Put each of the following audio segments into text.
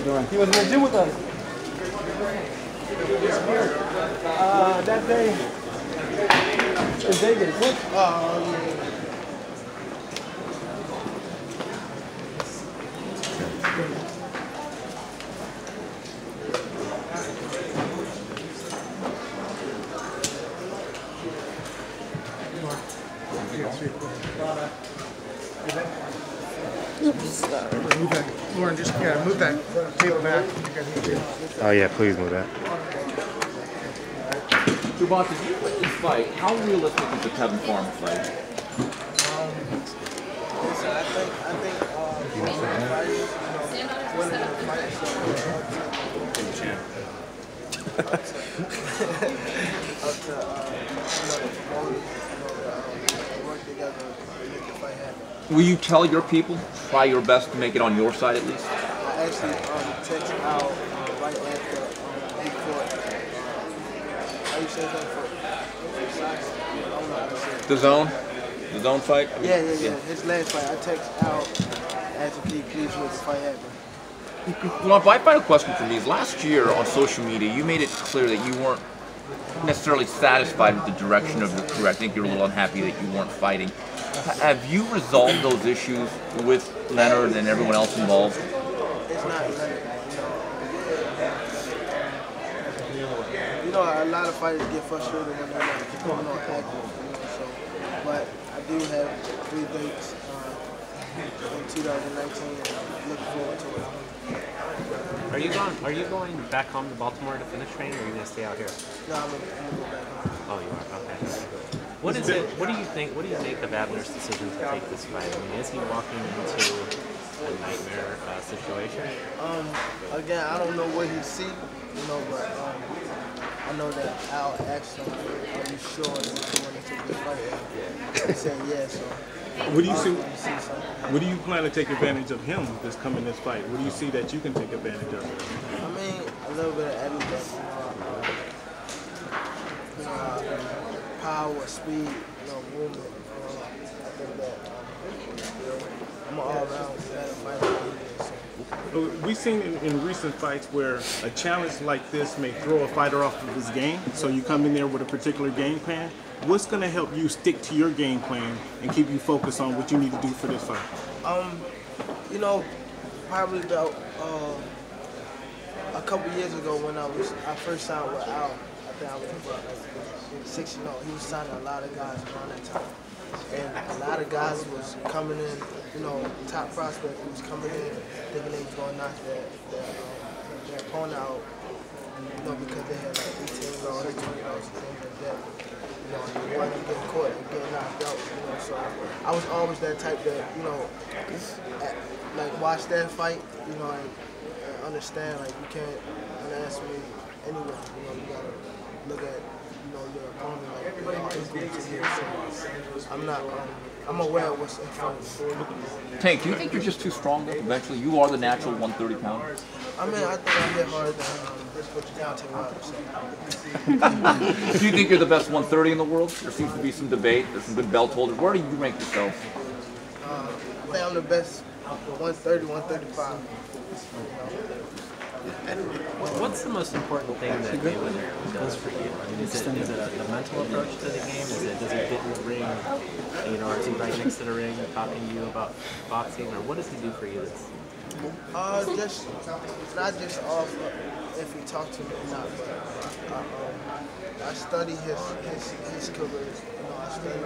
doing? He was in the gym with us. That day in Vegas. Move that. Lauren, just move that table back. Oh yeah, please move that. Javon, did you win this fight? How realistic is the Kevin Farmer fight? Listen, I think winning the fight up to work together to make the fight happen. Will you tell your people, try your best to make it on your side at least? I actually texted out right after he fought. How you say that for? I don't know how to say it. The zone fight? Yeah. His last fight, I texted out asking he please make the fight happen. Well, my final question for me is, last year on social media, you made it clear that you weren't necessarily satisfied with the direction of your career. I think you're a little unhappy that you weren't fighting. Have you resolved those issues with Leonard and everyone else involved? It's not Leonard, you know, a lot of fighters get frustrated when they're not performing on active, so, but I do have 3 dates in 2019 and I'm looking forward to it. Are you going back home to Baltimore to finish training, or are you going to stay out here? No, I'm gonna go back home. Oh, you are? Okay. What is it? What do you think? What do you make of Abner's decision to take this fight? I mean, is he walking into a nightmare situation? Again, I don't know what he see, but I know that Al asked him, "Are you sure that you want to take this fight?" He said yes. So. What do you see? What do you plan to take advantage of him this coming this fight? What do you see that you can take advantage of? I mean, a little bit of everything. Power, speed, movement. I think that I'm an all-around better fighter. We've seen in recent fights where a challenge like this may throw a fighter off of his game. So you come in there with a particular game plan. What's going to help you stick to your game plan and keep you focused on what you need to do for this fight? Probably about a couple years ago when I first signed with Al. I think I was about 6 years old. He was signing a lot of guys around that time. And a lot of guys was coming in, top prospect was coming in thinking they was going to knock their opponent out, because they had like 18 rounds, 20 rounds, and things like that. They wanted to get caught and get knocked out, so I was always that type that, watch that fight, and understand, you can't underestimate anyone, you gotta look at, your opponent, I'm aware of what's in front of me. Tank, do you think you're just too strong enough eventually? You are the natural 130 pounder. I mean, I think I hit harder than Deontay Wilder. Do you think you're the best 130 in the world? There seems to be some debate. There's some good belt holders. Where do you rank yourself? I think I'm the best 130, 135. What's the most important thing that Mayweather does for you? I mean, is it the mental approach to the game? Does he get in the ring, or is he right next to the ring talking to you about boxing, or what does he do for you? Just not just off if he talked to me or not, but I study his career. I study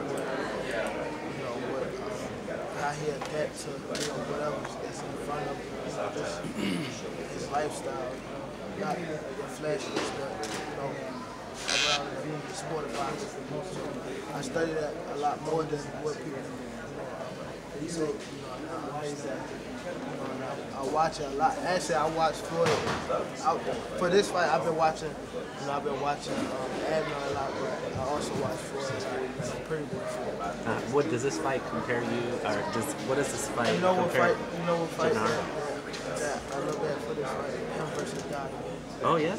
how he adapts to whatever is in front of him. Just his lifestyle, not the flashiness, but around the sport of boxing. So I study that a lot more than what people say. I watch it a lot. Actually, I watch Floyd. For this fight, I've been watching. Abner a lot, but I also watch Floyd. Pretty good fight. What does this fight compare you, or what does this fight You know what compare fight to that I look at for this fight? Him versus God. Oh yeah.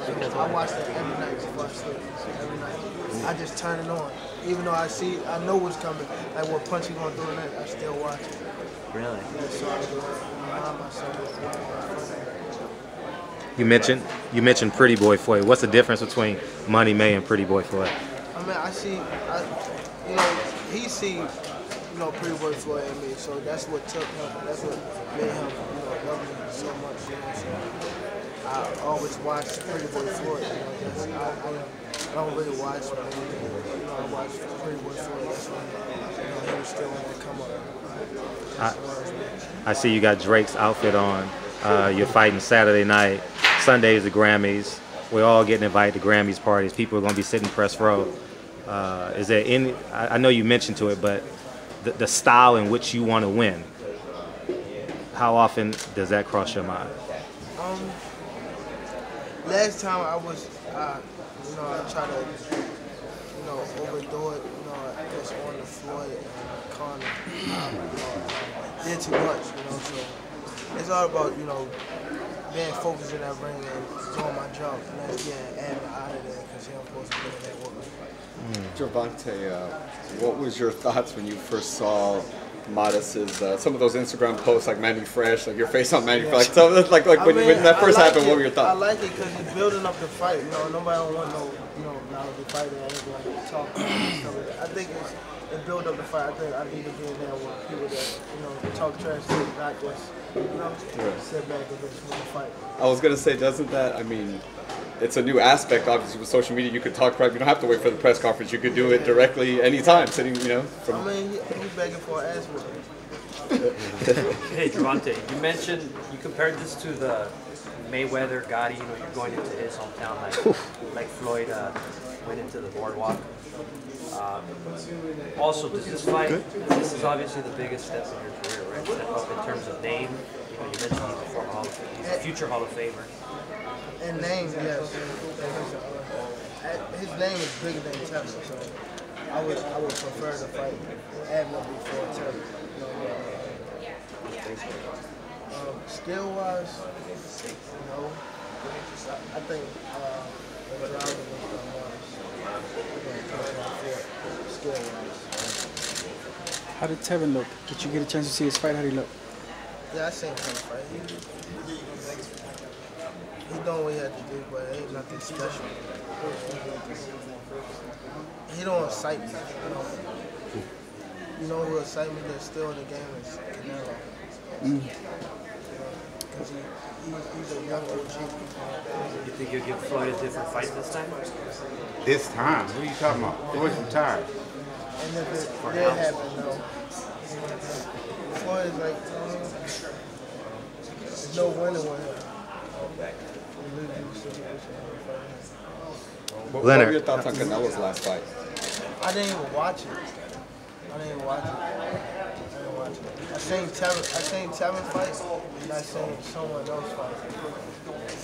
Because I watch that every night before I sleep. Every night. I just turn it on. Even though I know what's coming. Like what punch he gonna throw in it, I still watch it. Really? Yeah, so I remind myself of You mentioned Pretty Boy Floyd. What's the difference between Money May and Pretty Boy Floyd? I mean, he see, Pretty Boy Floyd in me, so that's what took him, that's what made him, love me so much, so I always watch Pretty Boy Floyd, I don't really watch, I watch Pretty Boy Floyd, that's when, he was still on that come up. I see you got Drake's outfit on. You're fighting Saturday night. Sunday is the Grammys. We're all getting invited to Grammys parties. People are going to be sitting press row. Is there any? I know you mentioned to it, but the style in which you want to win. How often does that cross your mind? Last time I was, I tried to, overdo it. Just on the floor and corner. Did too much, So it's all about, being focused in that ring and doing my job, and that's getting Abner out of there because he don't supposed to be in that work. Gervonta, what was your thoughts when you first saw Modest's some of those Instagram posts like Manny Fresh, like your face on Manny Fresh, like when that first happened, what were your thoughts? I like it because he's building up the fight. Nobody don't want no, knowledgeable fighter and everyone talk and stuff like that. I think it build up the fight. I think I need to be in there with people that talk trash to not just sit back and just win the fight. I was gonna say, doesn't that? I mean, it's a new aspect. Obviously, with social media, you could talk crap. You don't have to wait for the press conference. You could do it directly anytime, sitting, from. I mean, he's begging for an ass whooping. Hey, Gervonta, you compared this to the Mayweather Gotti. You're going into his hometown like Floyd went into the boardwalk. Also, does this fight? This is obviously the biggest step in your career, right? Step up in terms of name. You mentioned he's a future Hall of Famer. And name, yes. His name is bigger than Tesla, so I would prefer to fight Abner before Tesla. Skill-wise, I think skill-wise. How did Tevin look? Did you get a chance to see his fight? How did he look? Yeah, I seen him fight. He done what he had to do, but it ain't nothing special. He don't excite me. You know who excite me that's still in the game is Canelo. Because he's a young OG. You think you'll give Floyd a different fight this time? This time? Who are you talking about? Floyd's retired. And if it did happen, no. Floyd is like, there's no winner with him. What were your thoughts on Canelo's last fight? I didn't even watch it. I seen Tevin fight, and I seen someone else fight.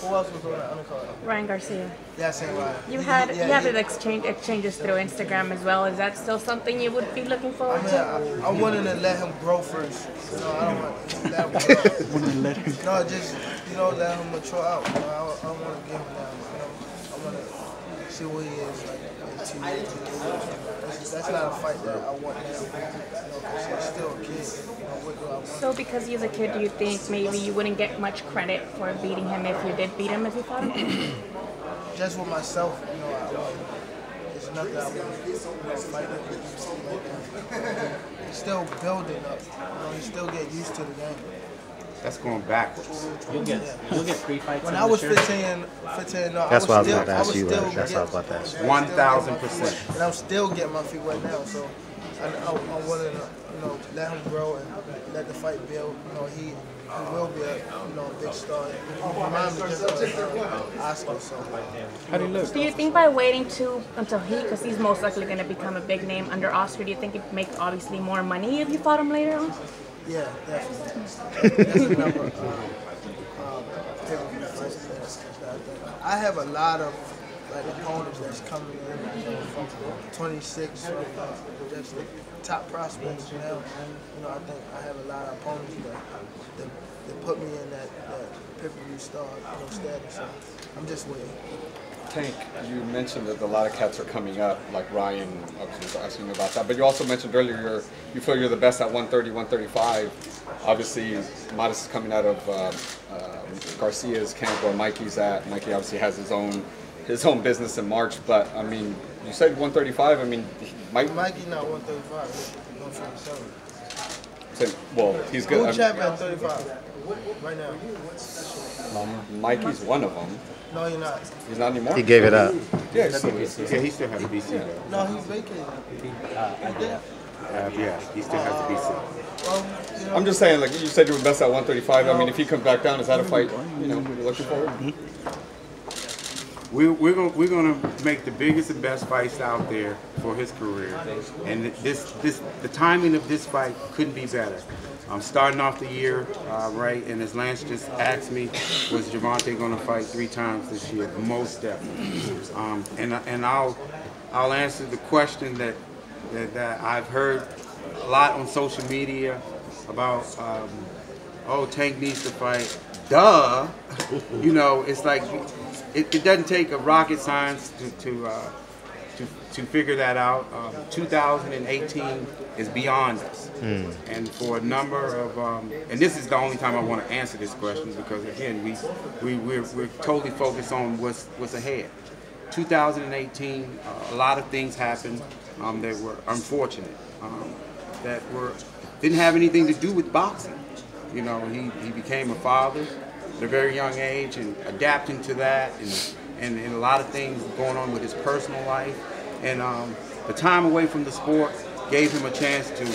Who else was on the undercard? Ryan Garcia. Yeah, I seen Ryan. You have exchanges through Instagram as well. Is that still something you would be looking forward to? I wanted to let him grow first. I don't want to let him grow. No, just let him mature out. I don't want to give him that. I want to see what he is like in 2 years. That's not a fight that I want now. Because he's still a kid. What do I want? So because he's a kid, do you think maybe you wouldn't get much credit for beating him if you did beat him if you fought him? Just with myself, it's nothing I want to fight him. He's still building up. He still get used to the game. That's going backwards. You'll get pre-fights. When I was 15, no, That's why I was still, about to ask you. still That's what I was about to ask. 1,000%. And I'm still getting my feet wet now, so I want to, let him grow and let the fight build. He will be a big star. He reminds me just of Oscar. So. How do you look? Do you think by waiting until because he's most likely going to become a big name under Oscar, do you think it'd make obviously more money if you fought him later on? Yeah, definitely. That's a number. I have a lot of opponents that's coming in from 26, just the top prospects now. I think I have a lot of opponents that put me in that pay-per-view star status. So I'm just waiting. Tank, you mentioned that a lot of cats are coming up, like Ryan, I was just asking you about that, but you also mentioned earlier you feel you're the best at 130, 135. Obviously, Modest is coming out of Garcia's camp where Mikey's at. Mikey obviously has his own business in March, but I mean, you said 135. I mean, Mikey not 135, he's 147. Well, he's good. Who's champ at 35 right now? Mikey's one of them. No, you're not. He's not anymore. He gave it up. Yeah, he's still Yeah, he still has a BC though. No, he's vacated. Yeah, he still has a BC. Well, you know, I'm just saying, like you said, you were best at 135. I mean, if he comes back down, is that a fight you're looking forward? We're gonna make the biggest and best fights out there for his career, and the timing of this fight couldn't be better. I'm starting off the year right, and as Lance just asked me, was Gervonta going to fight 3 times this year? Most definitely. And I'll answer the question that I've heard a lot on social media about. Oh, Tank needs to fight. Duh. You know, it's like it doesn't take a rocket science to figure that out. 2018 is beyond us, and for a number of and this is the only time I want to answer this question, because again we're totally focused on what's ahead. 2018, a lot of things happened that were unfortunate, that didn't have anything to do with boxing. You know, he became a father at a very young age, and adapting to that, and a lot of things going on with his personal life. And the time away from the sport gave him a chance to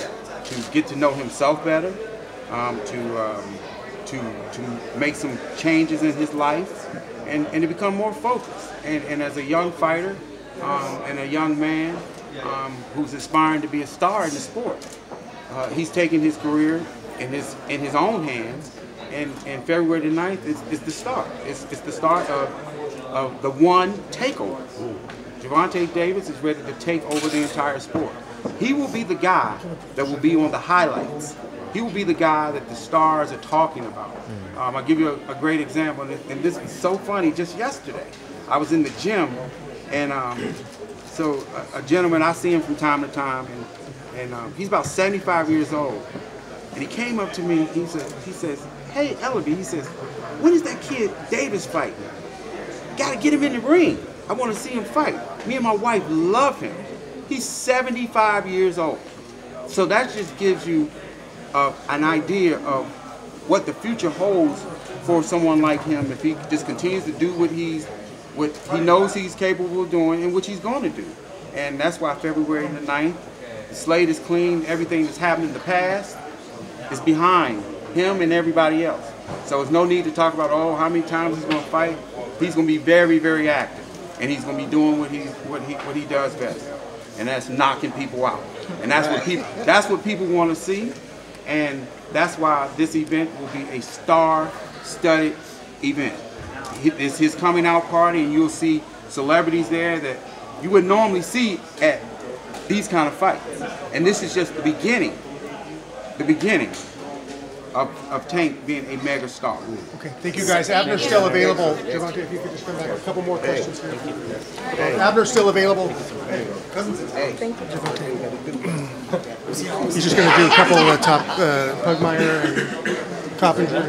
get to know himself better, to make some changes in his life, and to become more focused. And as a young fighter and a young man who's aspiring to be a star in the sport, he's taking his career in his own hands. And February the 9th is the start. It's the start of the one takeover. Gervonta Davis is ready to take over the entire sport. He will be the guy that will be on the highlights. He will be the guy that the stars are talking about. I'll give you a great example, and this is so funny. Just yesterday, I was in the gym, and so a gentleman, I see him from time to time, and he's about 75 years old. And he came up to me, he says, "Hey, Ellaby," he says, "when is that kid Davis fighting? Gotta get him in the ring. I want to see him fight." Me and my wife love him. He's 75 years old. So that just gives you an idea of what the future holds for someone like him if he just continues to do what he knows he's capable of doing, and which he's going to do. And that's why February the 9th, the slate is clean. Everything that's happened in the past is behind him and everybody else. So there's no need to talk about, oh, how many times he's going to fight. He's going to be very, very active, and he's going to be doing what he does best, and that's knocking people out. And that's what people want to see, and that's why this event will be a star-studded event. It's his coming out party, and you'll see celebrities there that you would normally see at these kind of fights. And this is just the beginning of Tank being a mega star. Okay, thank you guys. Abner's still available. Gervonta, if you could just come back, a couple more questions here. Abner's still available. Thank you. He's just going to do a couple of top Pugmire and Coppinger.